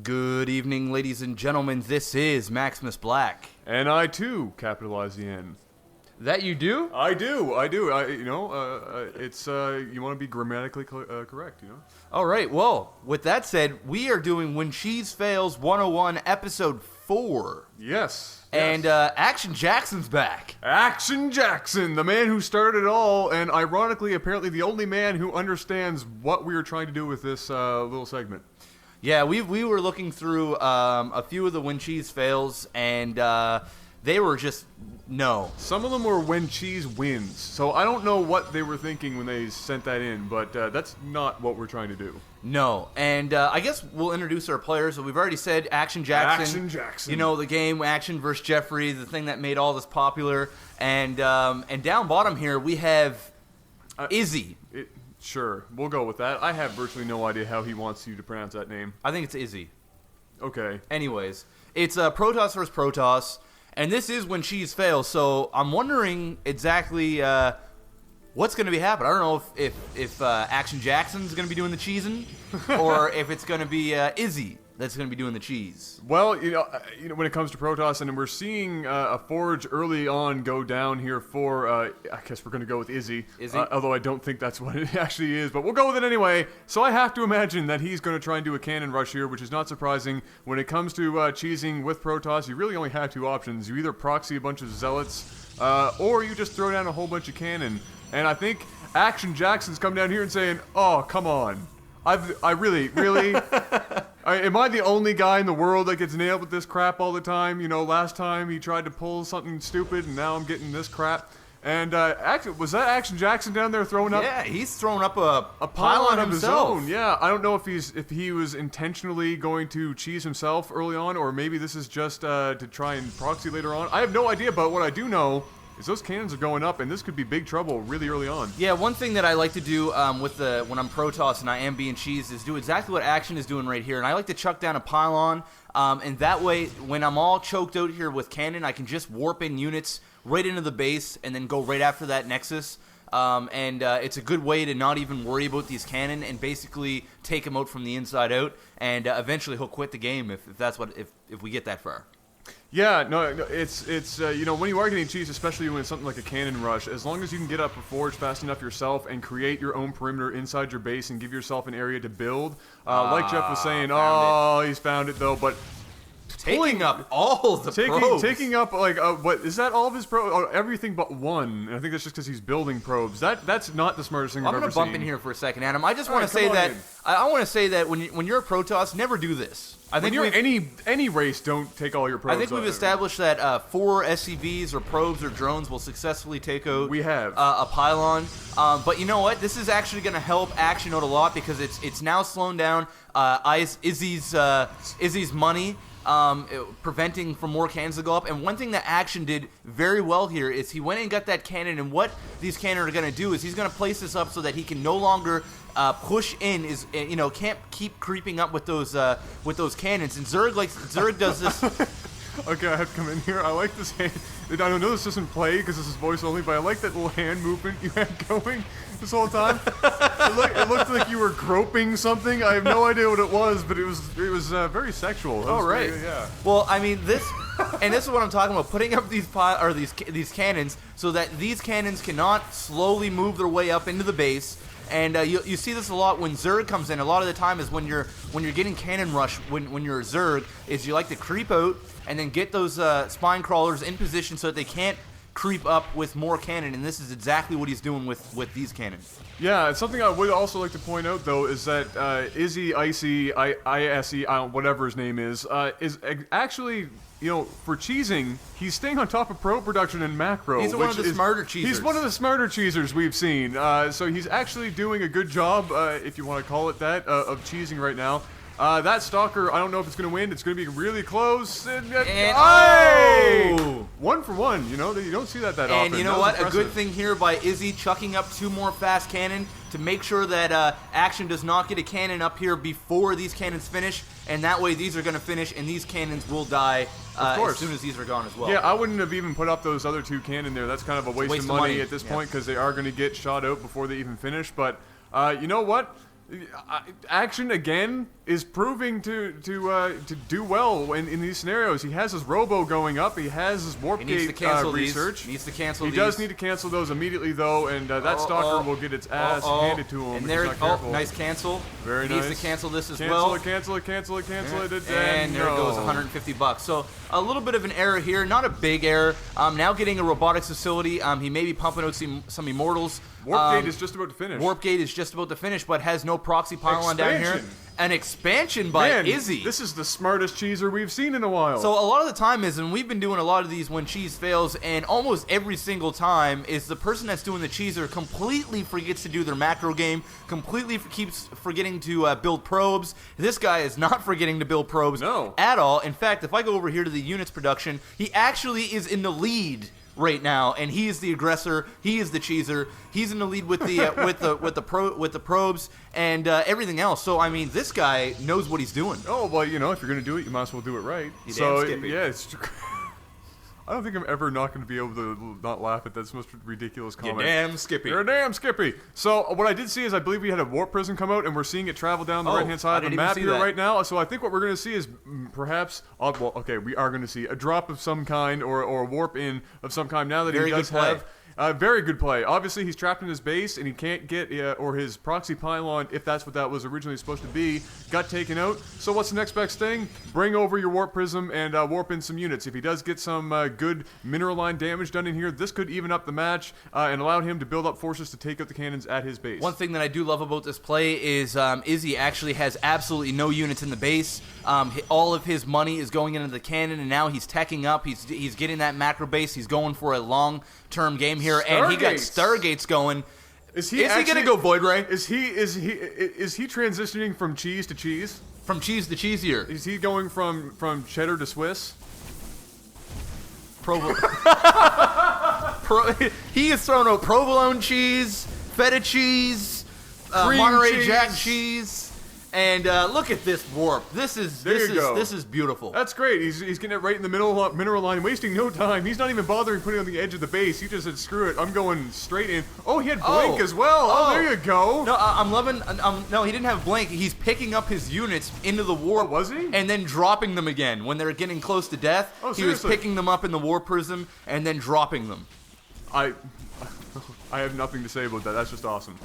Good evening, ladies and gentlemen. This is Maximus Black. And I, too, capitalize the N. That you do? I do. It's, you want to be grammatically correct, you know? All right, well, with that said, we are doing When Cheese Fails 101, Episode 4. Yes. And Action Jackson's back. Action Jackson, the man who started it all, and ironically, apparently the only man who understands what we were trying to do with this little segment. Yeah, we were looking through a few of the When Cheese Fails, and they were just no. Some of them were when cheese wins, so I don't know what they were thinking when they sent that in, but that's not what we're trying to do. No, and I guess we'll introduce our players. So we've already said Action Jackson. Action Jackson. You know, the game Action versus Jeffrey, the thing that made all this popular. And down bottom here, we have Izzy. Sure, we'll go with that. I have virtually no idea how he wants you to pronounce that name. I think it's Izzy. Okay. Anyways, it's Protoss versus Protoss, and this is When Cheese Fails, so I'm wondering exactly what's going to be happening. I don't know if Action Jackson's going to be doing the cheesing, or if it's going to be Izzy that's going to be doing the cheese. Well, you know, when it comes to Protoss, and we're seeing a Forge early on go down here for, I guess we're going to go with Izzy. Although I don't think that's what it actually is, but we'll go with it anyway. So I have to imagine that he's going to try and do a cannon rush here, which is not surprising. When it comes to cheesing with Protoss, you really only have two options. You either proxy a bunch of zealots, or you just throw down a whole bunch of cannon. And I think Action Jackson's come down here and saying, oh, come on. I really, am I the only guy in the world that gets nailed with this crap all the time? You know, last time he tried to pull something stupid, and now I'm getting this crap. And was that Action Jackson down there throwing up? Yeah, he's throwing up a pylon of himself. His own. Yeah, I don't know if he was intentionally going to cheese himself early on, or maybe this is just to try and proxy later on. I have no idea, but what I do know is those cannons are going up, and this could be big trouble really early on. Yeah, one thing that I like to do when I'm Protoss and I am being cheesed is do exactly what Action is doing right here. And I like to chuck down a pylon, and that way, when I'm all choked out here with cannon, I can just warp in units right into the base and then go right after that Nexus. It's a good way to not even worry about these cannon and basically take them out from the inside out, and eventually he'll quit the game if we get that far. Yeah, no, it's you know, when you are getting cheese, especially when it's something like a cannon rush, as long as you can get up a forge fast enough yourself and create your own perimeter inside your base and give yourself an area to build, like Jeff was saying, he's found it though, but taking up all the probes. Taking up, like, what, is that all of his probes? Oh, everything but one. And I think that's just because he's building probes. That's not the smartest thing I've ever seen. I'm going to bump in here for a second, Adam. I just want to say that, I want to say that when you're a Protoss, never do this. I think any race, don't take all your probes. I think we've established that 4 SCVs or probes or drones will successfully take out a pylon. But you know what? This is actually going to help Action out a lot because it's now slowing down Izzy's money, preventing from more cannons to go up. And one thing that Action did very well here is he went and got that cannon, and what these cannons are going to do is he's going to place this up so that he can no longer push in, can't keep creeping up with those cannons. And Zerg does this. Okay, I have to come in here. I like this hand. I don't know this doesn't play because this is voice only, but I like that little hand movement you had going this whole time. It looked like you were groping something. I have no idea what it was, but it was very sexual. Oh, right. Yeah. Well, I mean, this is what I'm talking about, putting up these cannons so that these cannons cannot slowly move their way up into the base. And you see this a lot when Zerg comes in. A lot of the time is when you're getting cannon rush when you're a Zerg, is you like to creep out and then get those spine crawlers in position so that they can't creep up with more cannon. And this is exactly what he's doing with these cannons. Yeah, something I would also like to point out though is that Izzy, Icy, ISE, whatever his name is actually, you know, for cheesing, he's staying on top of probe production and macro. He's one of the smarter cheesers. He's one of the smarter cheesers we've seen. So he's actually doing a good job, if you want to call it that, of cheesing right now. That Stalker, I don't know if it's going to win. It's going to be really close. One for one, you know, you don't see that often. And you know what? Impressive. A good thing here by Izzy chucking up 2 more fast cannon to make sure that Action does not get a cannon up here before these cannons finish. And that way these are going to finish and these cannons will die as soon as these are gone as well. Yeah, I wouldn't have even put up those other 2 cannon there. That's kind of a waste of money at this point because they are going to get shot out before they even finish. But you know what? Action again is proving to do well in these scenarios. He has his robo going up. He has his warp gate research. Needs to cancel these. He does need to cancel those immediately though, and that stalker will get its ass handed to him. And there, nice cancel. Very nice. Needs to cancel this as well. Cancel it. And there it goes, $150. So a little bit of an error here, not a big error. Now getting a robotics facility. He may be pumping out some immortals. Warp gate is just about to finish. Warp gate is just about to finish, but has no proxy pylon down here. An expansion by Izzy. This is the smartest cheeser we've seen in a while. So a lot of the time and we've been doing a lot of these when cheese fails, and almost every single time is the person that's doing the cheeser completely forgets to do their macro game, completely keeps forgetting to build probes. This guy is not forgetting to build probes at all. In fact, if I go over here to the units production, he actually is in the lead right now, and he is the aggressor. He is the cheeser. He's in the lead with the with the probes and everything else. So I mean, this guy knows what he's doing. Oh well, if you're gonna do it, you might as well do it right. So yeah, it's. I don't think I'm ever not going to be able to not laugh at this most ridiculous comment. You're damn Skippy. You're a damn Skippy. So what I did see is I believe we had a warp prism come out, and we're seeing it travel down the right-hand side of the map here right now. So I think what we're going to see is perhaps, we are going to see a drop of some kind or a warp in of some kind now that he does have. Very good play. Obviously, he's trapped in his base, and he can't get, or his proxy pylon, if that's what that was originally supposed to be, got taken out. So what's the next best thing? Bring over your warp prism and warp in some units. If he does get some good mineral line damage done in here, this could even up the match and allow him to build up forces to take out the cannons at his base. One thing that I do love about this play is Izzy actually has absolutely no units in the base. All of his money is going into the cannon, and now he's teching up. He's getting that macro base. He's going for a long-term game here, and he got Stargates going. Is he gonna go Void Ray? Is he transitioning from cheese to cheese? From cheese to cheesier. Is he going from cheddar to Swiss? He is throwing out provolone cheese, feta cheese, Monterey Jack cheese. And look at this warp. This is beautiful. That's great. He's getting it right in the mineral line, wasting no time. He's not even bothering putting it on the edge of the base. He just said, "Screw it, I'm going straight in." Oh, he had blink as well. Oh, there you go. No, I'm loving. No, he didn't have blink. He's picking up his units into the warp. Oh, was he? And then dropping them again when they're getting close to death. Oh, he was picking them up in the warp prism and then dropping them. I have nothing to say about that. That's just awesome.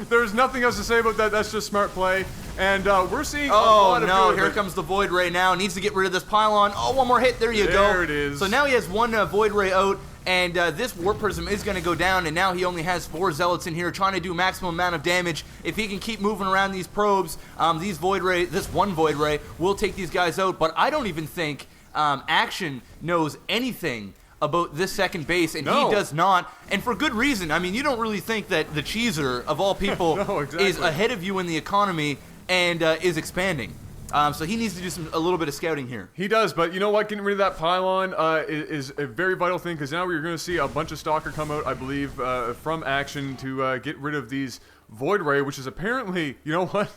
There's nothing else to say about that. That's just smart play. And we're seeing a lot of good, here comes the Void Ray now. Needs to get rid of this pylon. Oh, one more hit. There you go. There it is. So now he has one Void Ray out, and this Warp Prism is going to go down, and now he only has 4 Zealots in here trying to do maximum amount of damage. If he can keep moving around these probes, this one Void Ray will take these guys out, but I don't even think Action knows anything about this second base, and he does not, and for good reason. I mean, you don't really think that the cheeser, of all people, is ahead of you in the economy and is expanding. So he needs to do a little bit of scouting here. He does, but you know what? Getting rid of that pylon is a very vital thing, because now we're going to see a bunch of Stalker come out, I believe, from Action to get rid of these Void Ray, which is apparently, you know what?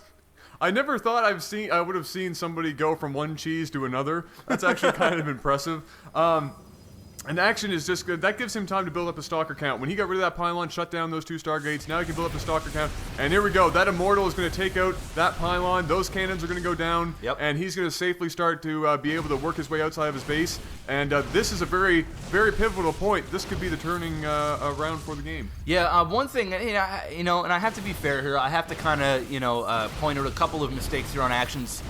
I never thought I would have seen somebody go from one cheese to another. That's actually kind of impressive. And Action is just good. That gives him time to build up a Stalker count. When he got rid of that pylon, shut down those 2 Stargates, now he can build up a Stalker count. And here we go. That Immortal is going to take out that pylon. Those cannons are going to go down. Yep. And he's going to safely start to be able to work his way outside of his base. And this is a very, very pivotal point. This could be the turning around for the game. Yeah, one thing, and I have to be fair here. I have to kind of, point out a couple of mistakes here on Action's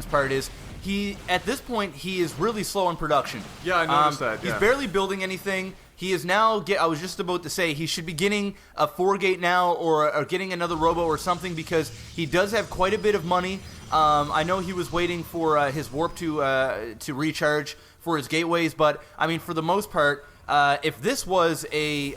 part is, at this point, he is really slow in production. Yeah, I noticed that. Yeah. He's barely building anything. He is now, I was just about to say, he should be getting a 4-gate now or getting another robo or something, because he does have quite a bit of money. I know he was waiting for his warp to recharge for his gateways, but, I mean, for the most part, if this was a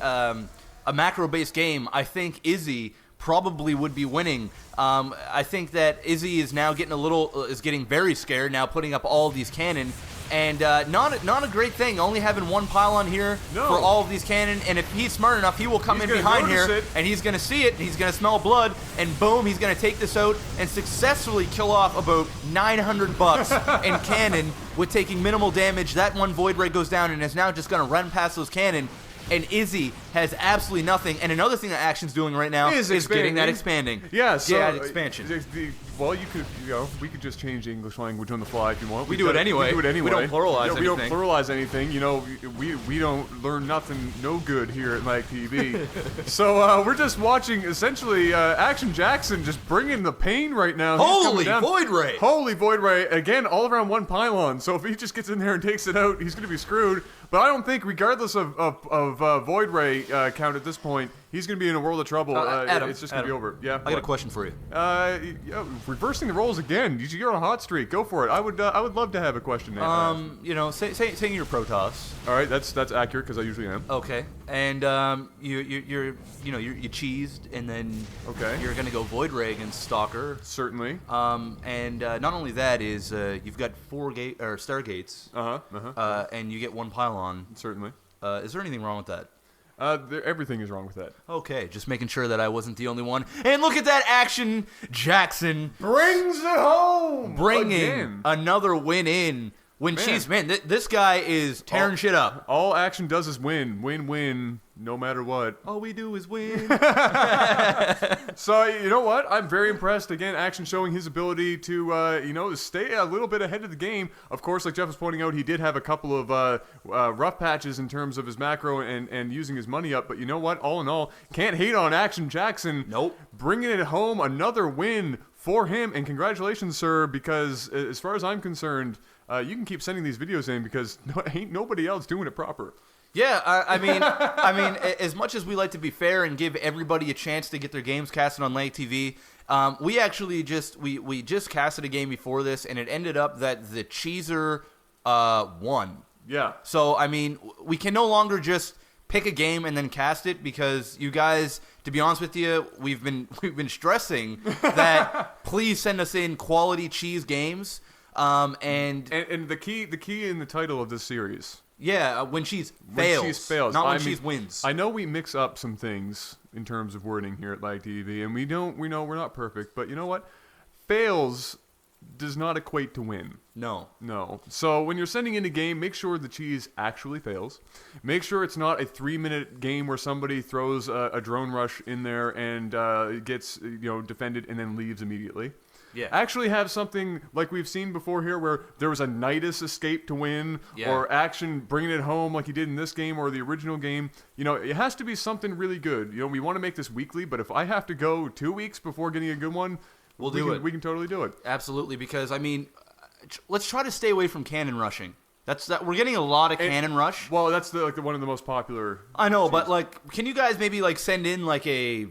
macro-based game, I think Izzy probably would be winning. I think that Izzy is now getting very scared now, putting up all of these cannon, and not a great thing. Only having one pylon here for all of these cannon, and if he's smart enough, he will come in behind here, and he's going to see it, and he's going to smell blood, and boom, he's going to take this out and successfully kill off about $900 in cannon with taking minimal damage. That one Void Ray goes down and is now just going to run past those cannon. and Izzy has absolutely nothing. And another thing that Action's doing right now is getting that expanding. Yeah, so expansion. Well, we could just change the English language on the fly if you want. We do it anyway. We don't pluralize anything. We don't pluralize anything. We don't learn nothing no good here at Mag TV. So we're just watching essentially Action Jackson just bringing the pain right now. Holy Void Ray! Holy Void Ray! Again, all around one pylon. So if he just gets in there and takes it out, he's going to be screwed. But I don't think, regardless of Void Ray count at this point, he's going to be in a world of trouble. Adam, it's just going to be over. Yeah. I got a question for you. Reversing the roles again. You're on a hot streak. Go for it. I would love to have a question. Saying you're Protoss. All right, that's accurate because I usually am. Okay, and you're cheesed, and then you're gonna go Void Ray against Stalker. Certainly. And not only that is you've got 4 Stargates. And you get 1 pylon. Certainly. Is there anything wrong with that? Everything is wrong with that. Okay, just making sure that I wasn't the only one. And look at that Action Jackson brings it home, bringing again. Another win in. This guy is tearing shit up. All Action does is win, no matter what. All we do is win. So, you know what? I'm very impressed. Again, Action showing his ability to, stay a little bit ahead of the game. Of course, like Jeff was pointing out, he did have a couple of rough patches in terms of his macro and using his money up. But you know what? All in all, can't hate on Action Jackson. Nope. Bringing it home, another win for him. And congratulations, sir, because as far as I'm concerned, you can keep sending these videos in because ain't nobody else doing it proper. Yeah, I mean, as much as we like to be fair and give everybody a chance to get their games casted on Lag TV, we actually we just casted a game before this, and it ended up that the cheeser won. Yeah. So I mean, we can no longer just pick a game and then cast it because you guys, to be honest with you, we've been stressing that please send us in quality cheese games. And the key in the title of this series. Yeah, when cheese fails. Not when cheese wins. I know we mix up some things in terms of wording here at Lag TV, and we know we're not perfect, but you know what? Fails does not equate to win. No. So when you're sending in a game, make sure the cheese actually fails. Make sure it's not a 3-minute game where somebody throws a drone rush in there and gets defended and then leaves immediately. Yeah. Actually have something like we've seen before here where there was a Nidus escape to win, or Action bringing it home like he did in this game or the original game. It has to be something really good. We want to make this weekly, but if I have to go 2 weeks before getting a good one, we can totally do it. Absolutely, because, I mean, let's try to stay away from cannon rushing. We're getting a lot of cannon rush. Well, that's one of the most popular. I know, but can you guys maybe send in a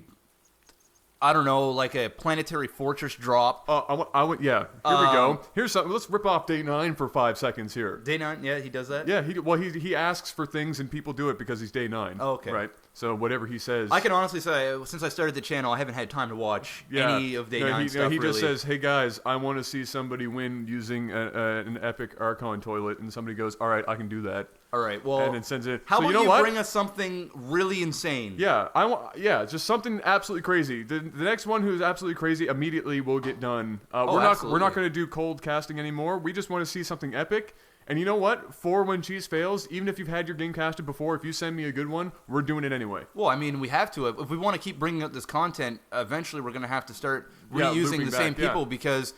planetary fortress drop? Yeah. Here we go. Here's something. Let's rip off Day 9 for 5 seconds here. Day 9, yeah, he does that? Yeah, he asks for things and people do it because he's Day 9. Oh, okay. Right? So whatever he says. I can honestly say, since I started the channel, I haven't had time to watch any of Day 9 stuff, he really. just says, hey guys, I want to see somebody win using an epic Archon toilet, and somebody goes, all right, I can do that. All right, well, and then sends it. How about you bring us something really insane? Yeah, just something absolutely crazy. The next one who's absolutely crazy immediately will get done. We're not going to do cold casting anymore. We just want to see something epic. And you know what? For when cheese fails, even if you've had your game casted before, if you send me a good one, we're doing it anyway. Well, I mean, we have to. If we want to keep bringing up this content, eventually we're going to have to start reusing the same people because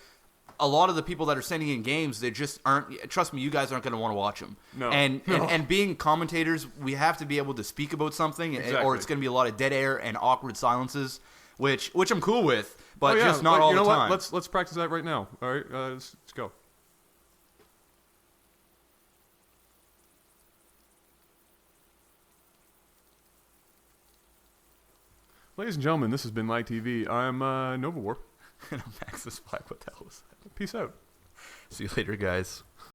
a lot of the people that are sending in games, they just aren't. Trust me, you guys aren't going to want to watch them. No. And being commentators, we have to be able to speak about something, or it's going to be a lot of dead air and awkward silences, which I'm cool with, but just not all the time. Let's practice that right now. All right, let's go. Ladies and gentlemen, this has been Lag TV. I'm Nova War. And I'm Maxis Black. What the hell is that? Peace out. See you later, guys.